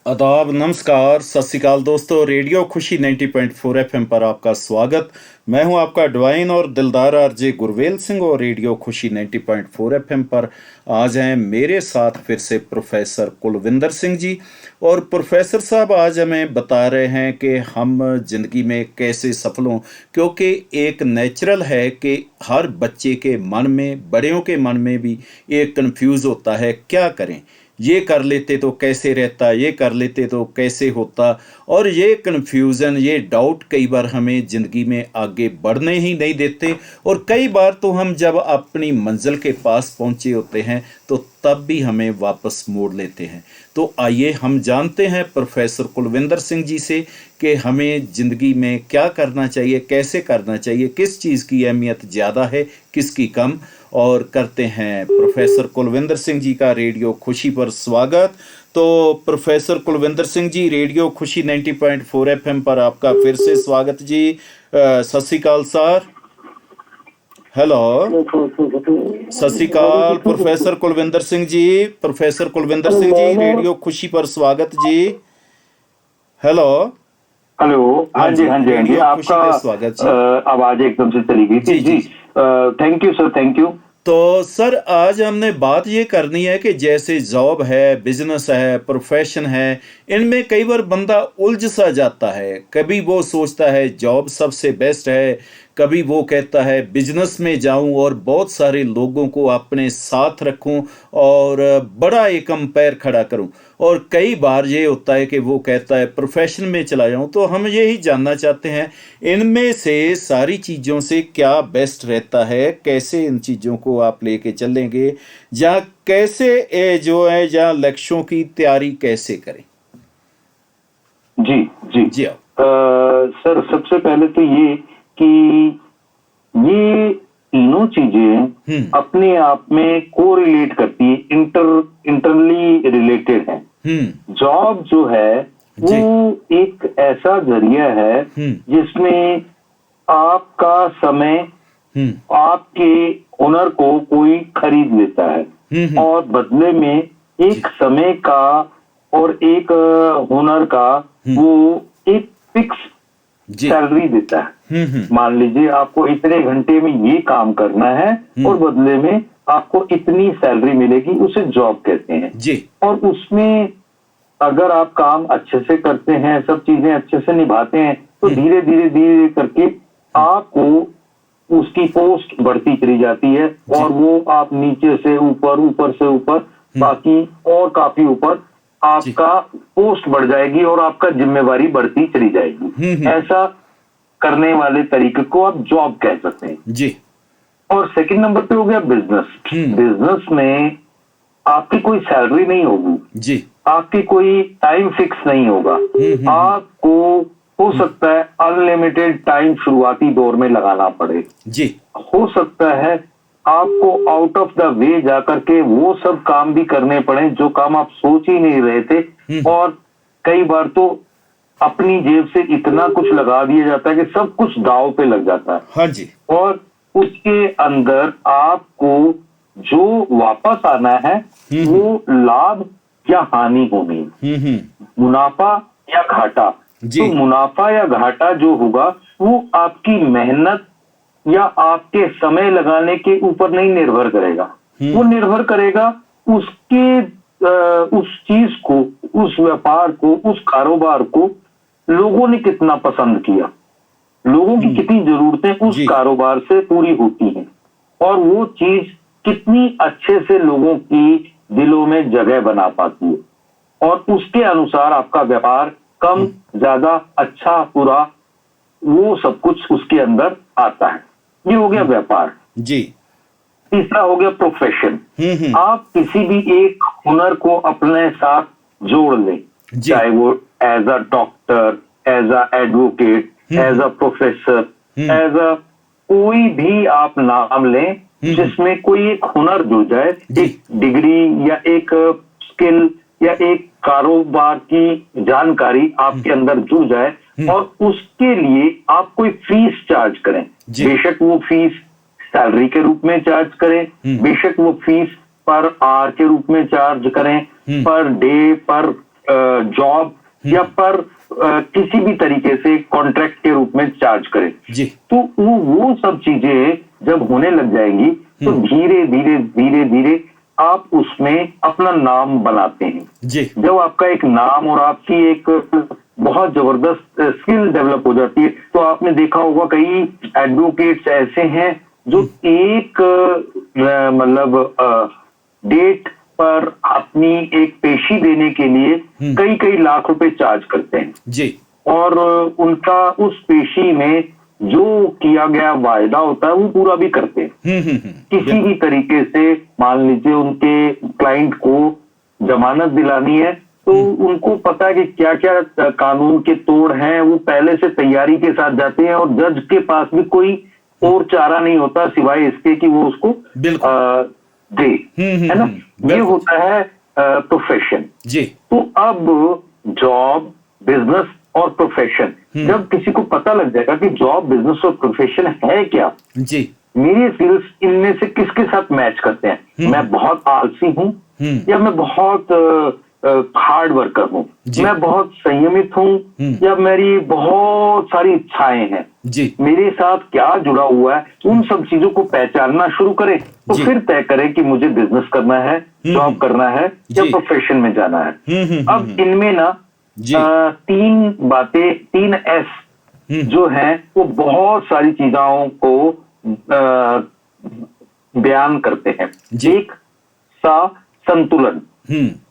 आदाब, नमस्कार, सत श्री अकाल दोस्तों। रेडियो खुशी 90.4 एफएम पर आपका स्वागत। मैं हूं आपका डिवाइन और दिलदार आरजे गुरवेल सिंह और रेडियो खुशी 90.4 एफएम पर आज हैं मेरे साथ फिर से प्रोफेसर कुलविंदर सिंह जी। और प्रोफेसर साहब आज हमें बता रहे हैं कि हम जिंदगी में कैसे सफल हों, क्योंकि एक नेचुरल है कि हर बच्चे के मन में, बड़ों के मन में भी एक कंफ्यूज होता है, क्या करें, ये कर लेते तो कैसे रहता, ये कर लेते तो कैसे होता। और ये कन्फ्यूज़न, ये डाउट कई बार हमें ज़िंदगी में आगे बढ़ने ही नहीं देते। और कई बार तो हम जब अपनी मंजिल के पास पहुंचे होते हैं तो तब भी हमें वापस मोड़ लेते हैं। तो आइए हम जानते हैं प्रोफेसर कुलविंदर सिंह जी से कि हमें ज़िंदगी में क्या करना चाहिए, कैसे करना चाहिए, किस चीज़ की अहमियत ज़्यादा है, किसकी कम। और करते हैं प्रोफेसर कुलविंदर सिंह जी का रेडियो खुशी पर स्वागत। तो प्रोफेसर कुलविंदर सिंह जी, रेडियो खुशी 90.4 एफएम पर आपका फिर से स्वागत जी। सत श्री अकाल सर। हेलो, सत श्री अकाल प्रोफेसर कुलविंदर सिंह जी। प्रोफेसर कुलविंदर सिंह जी, रेडियो खुशी पर स्वागत जी। Hello hello. हाँ जी, हाँ जी, हाँ जी, रेडियो खुशी आपका पे स्वागत जी। आवाज एकदम से चली गई थी जी। Thank you sir, thank you. तो सर आज हमने बात ये करनी है कि जैसे जॉब है, बिजनेस है, प्रोफेशन है, इनमें कई बार बंदा उलझ सा जाता है। कभी वो सोचता है जॉब सबसे बेस्ट है, कभी वो कहता है बिजनेस में जाऊं और बहुत सारे लोगों को अपने साथ रखूं और बड़ा एक एम्पायर खड़ा करूं। और कई बार ये होता है कि वो कहता है प्रोफेशन में चला जाऊं। तो हम यही जानना चाहते हैं इनमें से सारी चीज़ों से क्या बेस्ट रहता है, कैसे इन चीज़ों को आप लेके चलेंगे, या कैसे जो है या लक्ष्यों की तैयारी कैसे करें। जी जी। जी आप। सर सबसे पहले तो ये कि ये तीनों चीजें अपने आप में कोरिलेट करती है, इंटरली रिलेटेड है। जॉब जो है वो एक ऐसा जरिया है जिसमें आपका समय आपके हुनर को कोई खरीद लेता है और बदले में एक समय का और एक हुनर का वो एक फिक्स सैलरी देता है। मान लीजिए आपको इतने घंटे में ये काम करना है और बदले में आपको इतनी सैलरी मिलेगी, उसे जॉब कहते हैं जी। और उसमें अगर आप काम अच्छे से करते हैं, सब चीजें अच्छे से निभाते हैं, तो धीरे धीरे धीरे करके आपको उसकी पोस्ट बढ़ती चली जाती है और वो आप नीचे से ऊपर, ऊपर से ऊपर, बाकी और काफी ऊपर आपका पोस्ट बढ़ जाएगी और आपका जिम्मेवारी बढ़ती चली जाएगी। ऐसा करने वाले तरीके को आप जॉब कह सकते हैं जी। और सेकंड नंबर पे हो गया बिजनेस। बिजनेस में आपकी कोई सैलरी नहीं होगी जी, आपकी कोई टाइम फिक्स नहीं होगा। आपको हो सकता है अनलिमिटेड टाइम शुरुआती दौर में लगाना पड़े जी। हो सकता है आपको आउट ऑफ द वे जाकर के वो सब काम भी करने पड़े जो काम आप सोच ही नहीं रहे थे। और कई बार तो अपनी जेब से इतना कुछ लगा दिया जाता है कि सब कुछ दांव पे लग जाता है। हाँ जी। और उसके अंदर आपको जो वापस आना है वो लाभ या हानि होनी, मुनाफा या घाटा। तो मुनाफा या घाटा जो होगा वो आपकी मेहनत या आपके समय लगाने के ऊपर नहीं निर्भर करेगा। वो निर्भर करेगा उसके उस चीज को, उस व्यापार को, उस कारोबार को लोगों ने कितना पसंद किया, लोगों की कितनी जरूरतें उस कारोबार से पूरी होती हैं और वो चीज कितनी अच्छे से लोगों की दिलों में जगह बना पाती है। और उसके अनुसार आपका व्यापार कम ज्यादा, अच्छा बुरा, वो सब कुछ उसके अंदर आता है। ये हो गया व्यापार जी। तीसरा हो गया प्रोफेशन। आप किसी भी एक हुनर को अपने साथ जोड़ लें, चाहे वो as a doctor, as a advocate, as a professor, as a कोई भी आप नाम लें जिसमें कोई एक हुनर जुड़ जाए, एक डिग्री या एक स्किल या एक कारोबार की जानकारी आपके अंदर जुड़ जाए और उसके लिए आप कोई फीस चार्ज करें। बेशक वो फीस सैलरी के रूप में चार्ज करें, बेशक वो फीस पर आवर के रूप में चार्ज करें, पर डे, पर जॉब या पर किसी भी तरीके से कॉन्ट्रैक्ट के रूप में चार्ज करें जी। तो वो सब चीजें जब होने लग जाएंगी तो धीरे धीरे धीरे धीरे आप उसमें अपना नाम बनाते हैं जी। जब आपका एक नाम और आपकी एक बहुत जबरदस्त स्किल डेवलप हो जाती है तो आपने देखा होगा कई एडवोकेट्स ऐसे हैं जो एक मतलब डेट पर अपनी एक पेशी देने के लिए कई कई लाख रुपए चार्ज करते हैं जी। और उनका उस पेशी में जो किया गया वायदा होता है वो पूरा भी करते हैं। किसी भी तरीके से मान लीजिए उनके क्लाइंट को जमानत दिलानी है तो उनको पता है कि क्या क्या कानून के तोड़ हैं, वो पहले से तैयारी के साथ जाते हैं और जज के पास भी कोई और चारा नहीं होता सिवाय इसके कि वो उसको दे, है ना। ये होता है प्रोफेशन जी। तो अब जॉब, बिजनेस और प्रोफेशन, जब किसी को पता लग जाएगा कि जॉब, बिजनेस और प्रोफेशन है क्या जी, मेरे स्किल्स इनमें से किसके साथ मैच करते हैं, मैं बहुत आलसी हूं या मैं बहुत हार्ड वर्कर हूं, मैं बहुत संयमित हूं या मेरी बहुत सारी इच्छाएं हैं जी, मेरे साथ क्या जुड़ा हुआ है, उन सब चीजों को पहचानना शुरू करें तो फिर तय करें कि मुझे बिजनेस करना है, जॉब करना है या प्रोफेशन में जाना है। अब इनमें ना तीन बातें, 3 S जो हैं वो बहुत सारी चीजों को बयान करते हैं। एक संतुलन,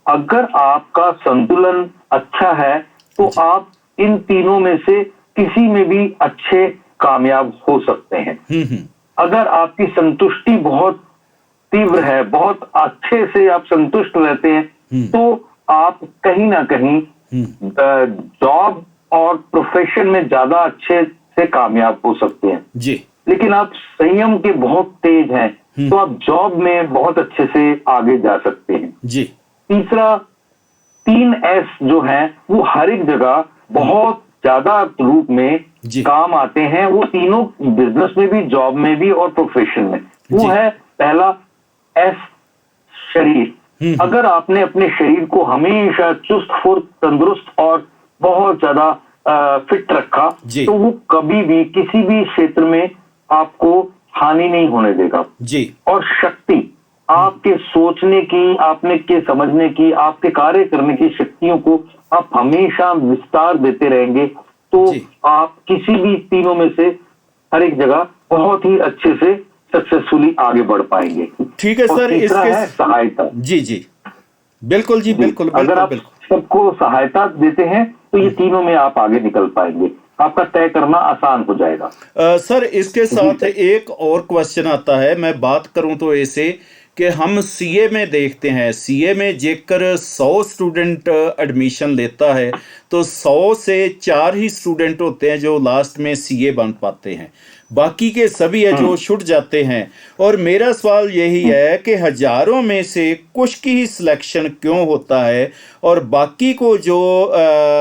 अगर आपका संतुलन अच्छा है तो आप इन तीनों में से किसी में भी अच्छे कामयाब हो सकते हैं। अगर आपकी संतुष्टि बहुत तीव्र है, बहुत अच्छे से आप संतुष्ट रहते हैं तो आप कहीं ना कहीं जॉब और प्रोफेशन में ज्यादा अच्छे से कामयाब हो सकते हैं जी। लेकिन आप संयम के बहुत तेज हैं तो आप जॉब में बहुत अच्छे से आगे जा सकते हैं जी। तीसरा, 3 S जो हैं वो हर एक जगह बहुत ज्यादा रूप में काम आते हैं, वो तीनों बिजनेस में भी, जॉब में भी और प्रोफेशन में। वो है पहला S, शरीर। अगर आपने अपने शरीर को हमेशा चुस्त फुर्त, तंदुरुस्त और बहुत ज्यादा फिट रखा तो वो कभी भी किसी भी क्षेत्र में आपको हानि नहीं होने देगा जी। और शक्ति, आपके सोचने की, आपने के समझने की, आपके कार्य करने की शक्तियों को आप हमेशा विस्तार देते रहेंगे तो आप किसी भी तीनों में से हर एक जगह बहुत ही अच्छे से सक्सेसफुली आगे बढ़ पाएंगे। ठीक है सर, इसके है सहायता जी जी, बिल्कुल जी, बिल्कुल। अगर आप सबको सहायता देते हैं तो ये तीनों में आप आगे निकल पाएंगे, आपका तय करना आसान हो जाएगा। सर इसके साथ एक और क्वेश्चन आता है, मैं बात करूं तो ऐसे कि हम सीए में देखते हैं, सीए में जेकर 100 स्टूडेंट एडमिशन लेता है तो 100 से 4 ही स्टूडेंट होते हैं जो लास्ट में सीए बन पाते हैं, बाकी के सभी है जो छूट जाते हैं। और मेरा सवाल यही है कि हजारों में से कुछ की ही सिलेक्शन क्यों होता है और बाकी को जो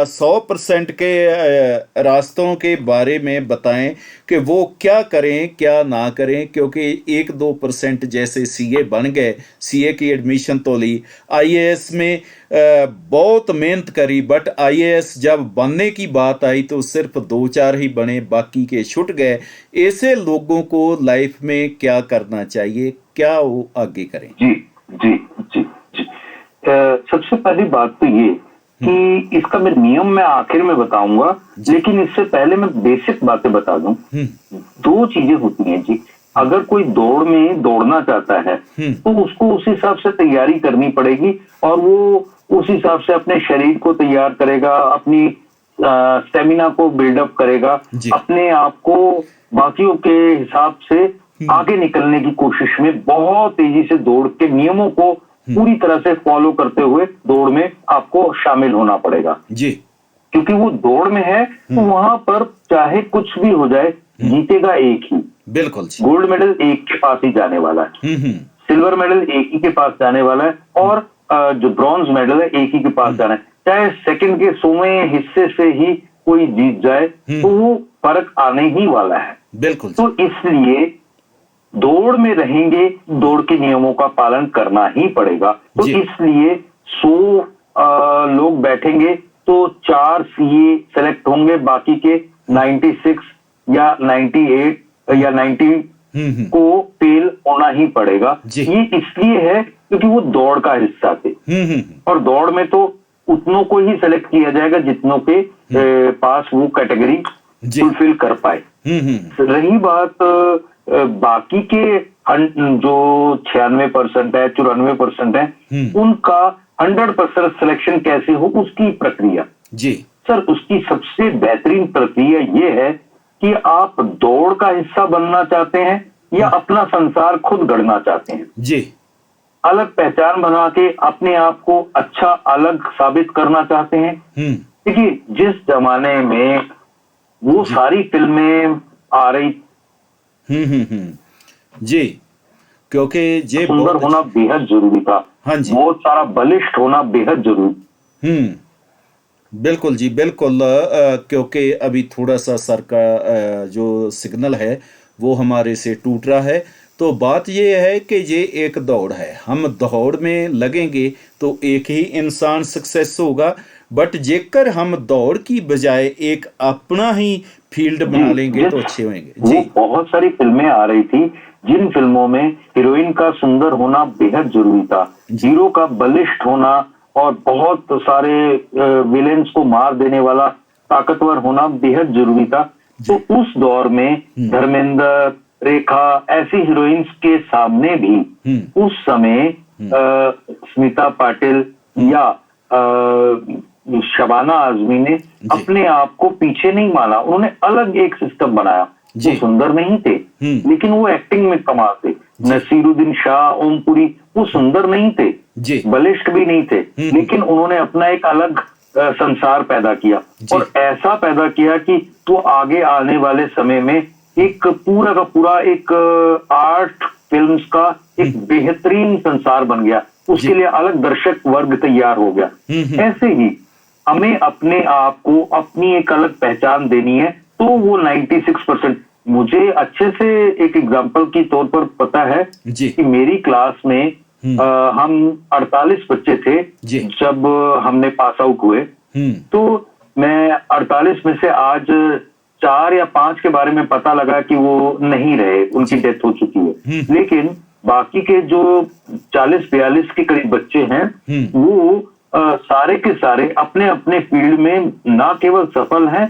100% के रास्तों के बारे में बताएं कि वो क्या करें क्या ना करें, क्योंकि 1-2% जैसे सीए बन गए, सीए की एडमिशन तो ली, आईएएस में बहुत मेहनत करी, बट आईएएस जब बनने की बात आई तो सिर्फ 2-4 ही बने, बाकी के छूट गए। ऐसे लोगों को लाइफ में क्या करना चाहिए, क्या वो आगे करें? जी जी जी जी। सबसे पहली बात तो ये कि इसका मैं नियम मैं आखिर में बताऊंगा, लेकिन इससे पहले मैं बेसिक बातें बता दूं। 2 चीजें होती हैं जी, अगर कोई दौड़ में दौड़ना चाहता है तो उसको उस हिसाब से तैयारी करनी पड़ेगी और वो उस हिसाब से अपने शरीर को तैयार करेगा, अपनी स्टेमिना को बिल्डअप करेगा, अपने आप को बाकियों के हिसाब से आगे निकलने की कोशिश में बहुत तेजी से दौड़ के नियमों को पूरी तरह से फॉलो करते हुए दौड़ में आपको शामिल होना पड़ेगा जी। क्योंकि वो दौड़ में है तो वहां पर चाहे कुछ भी हो जाए जीतेगा एक ही, बिल्कुल। गोल्ड मेडल एक के पास ही जाने वाला है, सिल्वर मेडल एक ही के पास जाने वाला है और जो ब्रॉन्ज मेडल है एक ही के पास जाना है। चाहे सेकंड के 100वें हिस्से से ही कोई जीत जाए तो वो फर्क आने ही वाला है, बिल्कुल। तो इसलिए दौड़ में रहेंगे, दौड़ के नियमों का पालन करना ही पड़ेगा। तो जी। इसलिए 100 लोग बैठेंगे तो 4 सीए सेलेक्ट होंगे, बाकी के 96 या 98 या 90 को फेल होना ही पड़ेगा। जी। ये इसलिए है क्योंकि वो दौड़ का हिस्सा थे, और दौड़ में तो उतनों को ही सेलेक्ट किया जाएगा जितनों के पास वो कैटेगरी जी। फुलफिल कर पाए। रही बात बाकी के जो 96% है, 94% है, उनका 100% सिलेक्शन कैसे हो, उसकी प्रक्रिया जी। सर, उसकी सबसे बेहतरीन प्रक्रिया ये है कि आप दौड़ का हिस्सा बनना चाहते हैं या अपना संसार खुद गढ़ना चाहते हैं। जी। अलग पहचान बना के अपने आप को अच्छा अलग साबित करना चाहते हैं। देखिए, जिस जमाने में वो सारी फिल्में आ रही, जी, क्योंकि ये सुंदर होना बेहद जरूरी था। हाँ जी। बहुत सारा बलिष्ठ होना बेहद जरूरी। बिल्कुल जी, बिल्कुल। क्योंकि अभी थोड़ा सा सर का जो सिग्नल है वो हमारे से टूट रहा है। तो बात ये है कि ये एक दौड़ है, हम दौड़ में लगेंगे तो एक ही इंसान सक्सेस होगा, बट जेकर हम दौड़ की बजाय एक अपना ही फील्ड बना लेंगे तो अच्छे होंगे जी। वो बहुत सारी फिल्में आ रही थी जिन फिल्मों में हीरोइन का सुंदर होना बेहद जरूरी था, हीरो का बलिष्ठ होना और बहुत सारे विलेन्स को मार देने वाला ताकतवर होना बेहद जरूरी था। तो उस दौर में धर्मेंद्र, रेखा, ऐसी हीरोइंस के सामने भी उस समय स्मिता पाटिल या शबाना आजमी ने अपने आप को पीछे नहीं माना, उन्होंने अलग एक सिस्टम बनाया। वो सुंदर नहीं थे लेकिन वो एक्टिंग में कमाल थे। नसीरुद्दीन शाह, ओमपुरी, वो सुंदर नहीं थे, बलिष्ठ भी नहीं थे, लेकिन उन्होंने अपना एक अलग संसार पैदा किया, और ऐसा पैदा किया कि तो आगे आने वाले समय में एक पूरा का पूरा एक आर्ट फिल्म्स का एक बेहतरीन संसार बन गया। उसके लिए अलग दर्शक वर्ग तैयार हो गया। ऐसे ही हमें अपने आप को अपनी एक अलग पहचान देनी है। तो वो 96%, मुझे अच्छे से एक एग्जांपल की तौर पर पता है कि मेरी क्लास में हम 48 बच्चे थे जब हमने पास आउट हुए। तो मैं 48 में से आज 4 या 5 के बारे में पता लगा कि वो नहीं रहे, उनकी डेथ हो चुकी है। लेकिन बाकी के जो 40-42 के करीब बच्चे हैं, वो सारे के सारे अपने अपने फील्ड में ना केवल सफल हैं,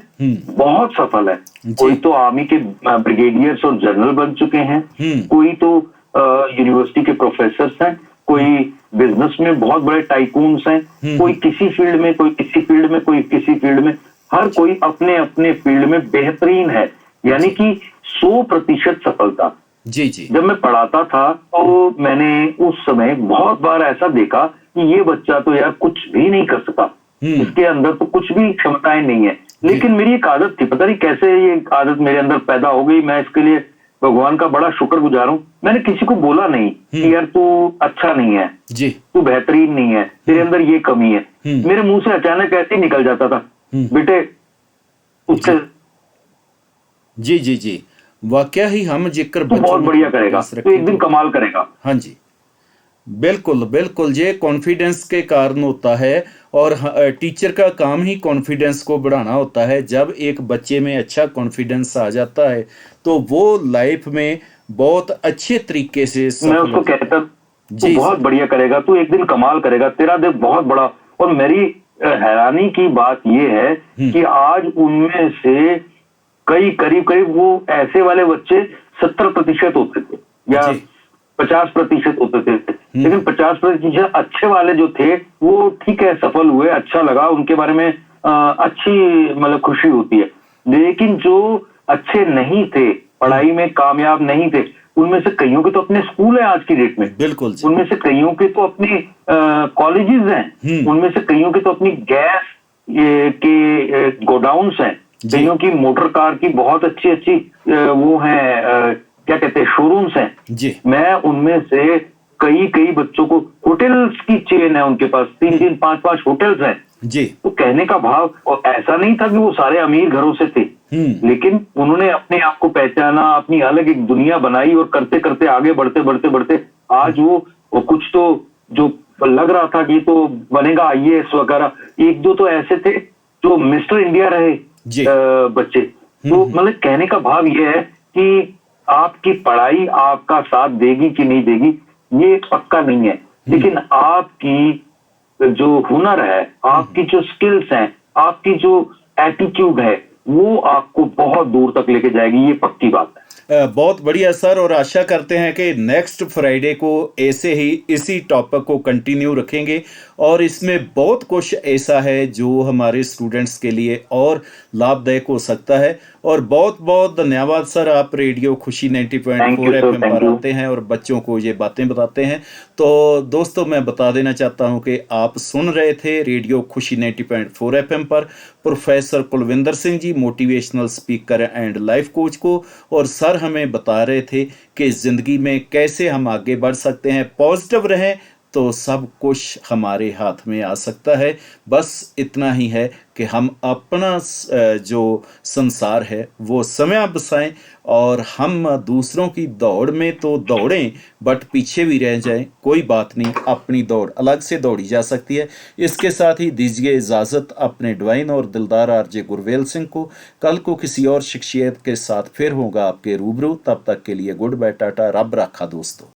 बहुत सफल है। कोई तो आर्मी के ब्रिगेडियर्स और जनरल बन चुके हैं, कोई तो यूनिवर्सिटी के प्रोफेसर्स हैं, कोई बिजनेस में बहुत बड़े टाइकून्स हैं, कोई किसी फील्ड में, कोई किसी फील्ड में, कोई किसी फील्ड में, हर कोई अपने अपने फील्ड में बेहतरीन है। यानी कि 100% सफलता। जी जी। जब मैं पढ़ाता था तो मैंने उस समय बहुत बार ऐसा देखा कि ये बच्चा तो यार कुछ भी नहीं कर सका, इसके अंदर तो कुछ भी क्षमताएं नहीं है। लेकिन मेरी एक आदत थी, पता नहीं कैसे ये आदत मेरे अंदर पैदा हो गई। मैं इसके लिए भगवान का बड़ा शुक्रगुजार हूं। मैंने किसी को बोला नहीं कि यार तू अच्छा नहीं है जी, तू बेहतरीन नहीं है, तेरे अंदर ये कमी है। मेरे मुंह से अचानक ऐसे ही निकल जाता था, बेटे उससे जी जी जी, वाकया ही हम जिक्र तो बहुत बढ़िया करेगा, तो एक दिन कमाल करेगा। हाँ जी, बिल्कुल बिल्कुल, ये कॉन्फिडेंस के कारण होता है, और टीचर का काम ही कॉन्फिडेंस को बढ़ाना होता है। जब एक बच्चे में अच्छा कॉन्फिडेंस आ जाता है तो वो लाइफ में बहुत अच्छे तरीके से मैं उसको कहता जी, बहुत बढ़िया करेगा, तू एक दिन कमाल करेगा, तेरा दिल बहुत बड़ा। और मेरी हैरानी की बात ये है कि आज उनमें से कई करीब वो ऐसे वाले बच्चे 70% होते थे या 50% होते थे, लेकिन 50% अच्छे वाले जो थे वो ठीक है, सफल हुए, अच्छा लगा, उनके बारे में अच्छी मतलब खुशी होती है। लेकिन जो अच्छे नहीं थे, पढ़ाई में कामयाब नहीं थे, उनमें से कईयों के तो अपने स्कूल है आज की डेट में, बिल्कुल, उनमें से कईयों के तो अपने कॉलेजेस हैं, उनमें से कईयों के तो अपनी गैस के गोडाउन्स हैं, कईयों की मोटर कार की बहुत अच्छी अच्छी वो हैं, क्या कहते हैं, शोरूम्स हैं जी। मैं उनमें से कई बच्चों को, होटल्स की चेन है उनके पास, 3-5 होटल्स हैं जी। तो कहने का भाव, और ऐसा नहीं था कि वो सारे अमीर घरों से थे, लेकिन उन्होंने अपने आप को पहचाना, अपनी अलग एक दुनिया बनाई और करते करते आगे बढ़ते बढ़ते बढ़ते आज वो कुछ तो जो लग रहा था कि तो बनेगा आईएएस वगैरह, एक दो तो ऐसे थे जो मिस्टर इंडिया रहे जी। बच्चे। तो मतलब कहने का भाव ये है कि आपकी पढ़ाई आपका साथ देगी कि नहीं देगी ये पक्का नहीं है, लेकिन आपकी जो हुनर है, आपकी जो स्किल्स हैं, आपकी जो एटीट्यूड है, वो आपको बहुत दूर तक लेके जाएगी, ये पक्की बात है। बहुत बढ़िया सर, और आशा करते हैं कि नेक्स्ट फ्राइडे को ऐसे ही इसी टॉपिक को कंटिन्यू रखेंगे और इसमें बहुत कुछ ऐसा है जो हमारे स्टूडेंट्स के लिए और लाभदायक हो सकता है। और बहुत बहुत धन्यवाद सर, आप रेडियो खुशी 90.4 एफएम पर आते हैं और बच्चों को ये बातें बताते हैं। तो दोस्तों, मैं बता देना चाहता हूं कि आप सुन रहे थे रेडियो खुशी 90.4 एफएम पर professor Kulvinder Singh ji, motivational speaker and life coach को। और सर हमें बता रहे थे कि ज़िंदगी में कैसे हम आगे बढ़ सकते हैं, पॉजिटिव रहें तो सब कुछ हमारे हाथ में आ सकता है। बस इतना ही है कि हम अपना जो संसार है वो समय बसाएं और हम दूसरों की दौड़ में तो दौड़ें बट पीछे भी रह जाएं, कोई बात नहीं, अपनी दौड़ अलग से दौड़ी जा सकती है। इसके साथ ही दीजिए इजाज़त अपने डिवाइन और दिलदार आरजे गुरवेल सिंह को। कल को किसी और शख्सियत के साथ फिर होगा आपके रूबरू, तब तक के लिए गुड बाय, टाटा, रब रखा दोस्तों।